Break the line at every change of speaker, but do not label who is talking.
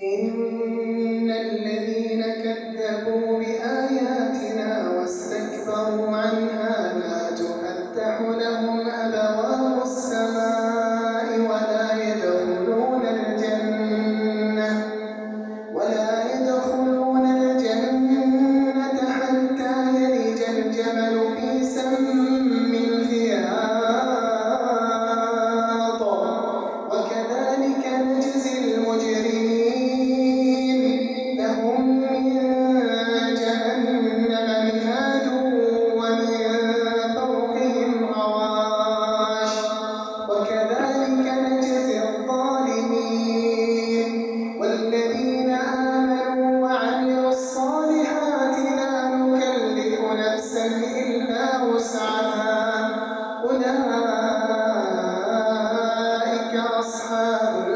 إن الذين كذبوا بآياتنا واستكبروا عنها لا تفتح لهم أبواب السماء ولا يدخلون الجنة حتى يلج الجمل في سم الخياط وكذلك نجزي المجرمين لهم من جهنم مهاد ومن فوقهم غواش وكذلك نجزي الظالمين والذين آمنوا وعملوا الصالحات لا نكلف نفسا إلا وسعها أولئك أصحاب